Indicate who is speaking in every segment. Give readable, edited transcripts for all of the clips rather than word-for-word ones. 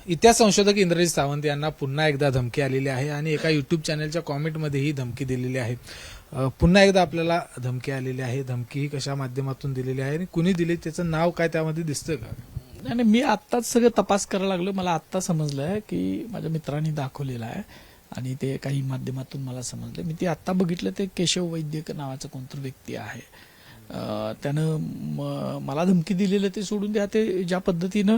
Speaker 1: इतिहास संशोधक इंद्रजित सावंत यांना पुन्हा एकदा धमकी आलेली आहे आणि एका युट्यूब चॅनलच्या कॉमेंटमध्ये ही धमकी दिलेली आहे. पुन्हा एकदा आपल्याला धमकी आलेली आहे. धमकी ही कशा माध्यमातून दिलेली आहे आणि कुणी दिली त्याचं नाव काय त्यामध्ये दिसतं का?
Speaker 2: नाही, मी आत्ताच सगळं तपास करायला लागलो. मला आत्ता समजलंय की माझ्या मित्रांनी दाखवलेलं आहे आणि ते काही माध्यमातून मला समजलं. मी ते आत्ता बघितलं, ते केशव वैद्य नावाचा कोणतरी व्यक्ती आहे. त्यानं मला धमकी दिलेलं ते सोडून द्या. ते ज्या पद्धतीनं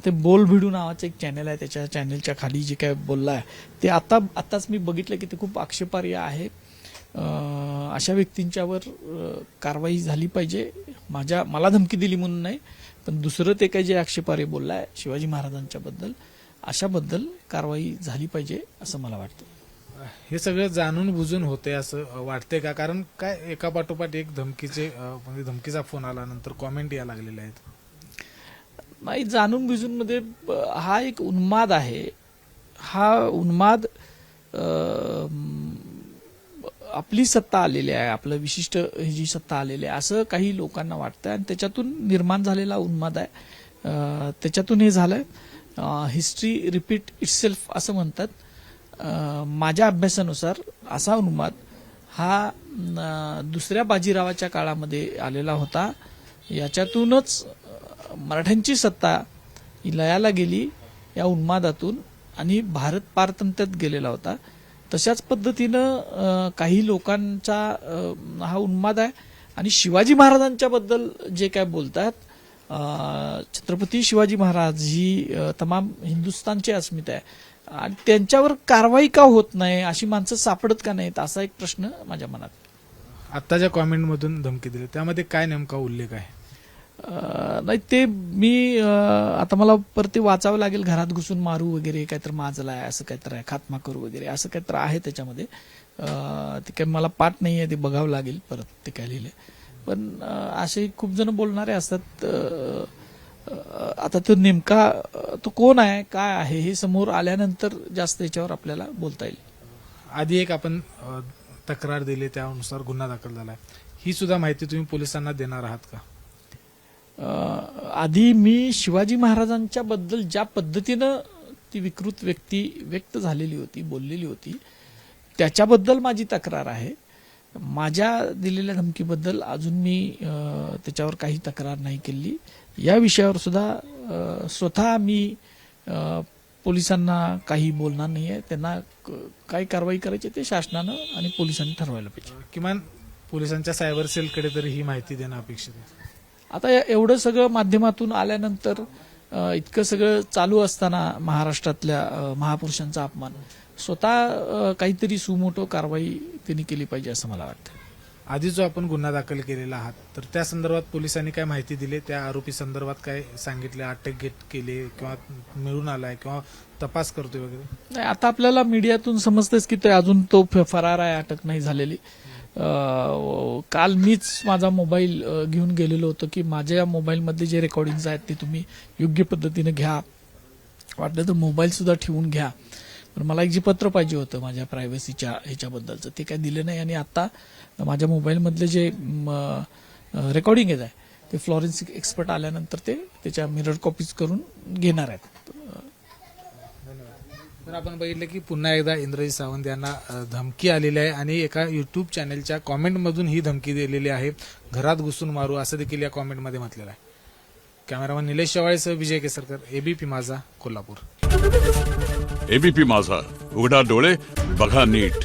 Speaker 2: ते बोल भिडू नावाचं एक चॅनल आहे, त्याच्या चॅनलच्या खाली जे काय बोलला आहे ते आत्ताच मी बघितलं की ते खूप आक्षेपार्ह आहे. अशा व्यक्तींच्यावर कारवाई झाली पाहिजे. मला धमकी दिली म्हणून नाही, पण दुसरं ते काही जे आक्षेपार्ह बोलला आहे शिवाजी महाराजांच्या बद्दल, अशाबद्दल कारवाई झाली पाहिजे असं मला वाटतं.
Speaker 1: हे सगळं जाणून बुजून होते असं वाटते का? कारण काय एका पाठोपाठ एक म्हणजे धमकीचा फोन आला, नंतर कॉमेंट यायला लागलेल्या आहेत.
Speaker 2: नाही, जाणून बुजून मध्ये हा एक उन्माद आहे. हा उन्माद आपली सत्ता आलेली आहे, आपलं विशिष्ट ही जी सत्ता आलेली आहे असं काही लोकांना वाटतं आणि त्याच्यातून निर्माण झालेला उन्माद आहे. त्याच्यातून हे झालंय. हिस्ट्री रिपीट इटसेल्फ असं म्हणतात. माझ्या अभ्यासानुसार असा उन्माद हा दुसऱ्या बाजीरावाच्या काळामध्ये आलेला होता. याच्यातूनच मराठ्यांची सत्ता ही लयाला गेली या उन्मादातून आणि भारत पारतंत्र्यात गेलेला होता. तशाच पद्धतीनं काही लोकांचा हा उन्माद आहे आणि शिवाजी महाराजांच्या बद्दल जे काय बोलतात, छत्रपती शिवाजी महाराज ही तमाम हिंदुस्थानची अस्मिता आहे आणि त्यांच्यावर कारवाई का होत नाही, अशी माणसं सापडत का नाहीत, असा एक प्रश्न माझ्या मनात.
Speaker 1: आत्ताच्या कॉमेंटमधून धमकी दिली त्यामध्ये काय नेमका उल्लेख आहे?
Speaker 2: नाही, ते मी आता मला परत ते वाचावं लागेल. घरात घुसून मारू वगैरे काहीतरी माजला आहे, असं काहीतरी आहे, खात्मा करू वगैरे असं काहीतरी आहे त्याच्यामध्ये. ते काही मला पाठ नाही आहे, ते बघावं लागेल परत ते काय लिहिले. पण असे खूप जण बोलणारे असतात. आता तो नेमका तो कोण आहे, काय आहे, हे समोर आल्यानंतर जास्त याच्यावर आपल्याला बोलता येईल.
Speaker 1: आधी एक आपण तक्रार दिली, त्यानुसार गुन्हा दाखल झाला. ही सुद्धा माहिती तुम्ही पोलिसांना देणार आहात का?
Speaker 2: आधी मी शिवाजी महाराजांच्या बद्दल ज्या पद्धतीनं ती विकृत व्यक्ती व्यक्त झालेली होती, बोललेली होती, त्याच्याबद्दल माझी तक्रार आहे. माझ्या दिलेल्या धमकीबद्दल अजून मी त्याच्यावर काही तक्रार नाही केली. या विषयावर सुद्धा स्वतः मी पोलिसांना काही बोलणार नाही आहे. त्यांना काय कारवाई करायची ते शासनानं आणि पोलिसांनी ठरवायला पाहिजे.
Speaker 1: किमान पोलिसांच्या सायबर सेलकडे तरी ही माहिती देणं अपेक्षित आहे.
Speaker 2: आता एवढं सगळं माध्यमातून आल्यानंतर इतकं सगळं चालू असताना महाराष्ट्रातल्या महापुरुषांचा अपमान, स्वतः काहीतरी सुमोटो कारवाई त्यांनी केली पाहिजे असं मला वाटतं.
Speaker 1: आधी जो आपण गुन्हा दाखल केलेला आहात, तर त्या संदर्भात पोलिसांनी काय माहिती दिली? त्या आरोपी संदर्भात काय सांगितले? अटक केले किंवा मिळून आलाय किंवा तपास करतोय वगैरे?
Speaker 2: नाही, आता आपल्याला मीडियातून समजतेच की ते अजून तो फरार आहे, अटक नाही झालेली. काल मीच माझा मोबाईल घेऊन गेलेलो होतो की माझ्या मोबाईलमधले जे रेकॉर्डिंग्स आहेत ते तुम्ही योग्य पद्धतीने घ्या, वाटलं तर मोबाईल सुद्धा ठेवून घ्या. पण मला एक जे पत्र पाहिजे होतं माझ्या प्रायव्हसीच्या ह्याच्याबद्दलचं, ते काय दिलं नाही. आणि आता माझ्या मोबाईलमधले जे रेकॉर्डिंग आहे ते फ्लॉरेन्सिक एक्सपर्ट आल्यानंतर ते त्याच्या मिरर कॉपीज करून घेणार आहेत.
Speaker 1: तर आपण बघितलं की पुन्हा एकदा इंद्रजित सावंत यांना धमकी आलेली आहे आणि एका युट्यूब चॅनलच्या कॉमेंटमधून ही धमकी दिलेली आहे. घरात घुसून मारू असं देखील या कॉमेंटमध्ये म्हटलेलं आहे. कॅमेरामन निलेश शेवाळेसह विजय केसरकर, एबीपी माझा, कोल्हापूर.
Speaker 3: एबीपी माझा, उघडा डोळे बघा नीट.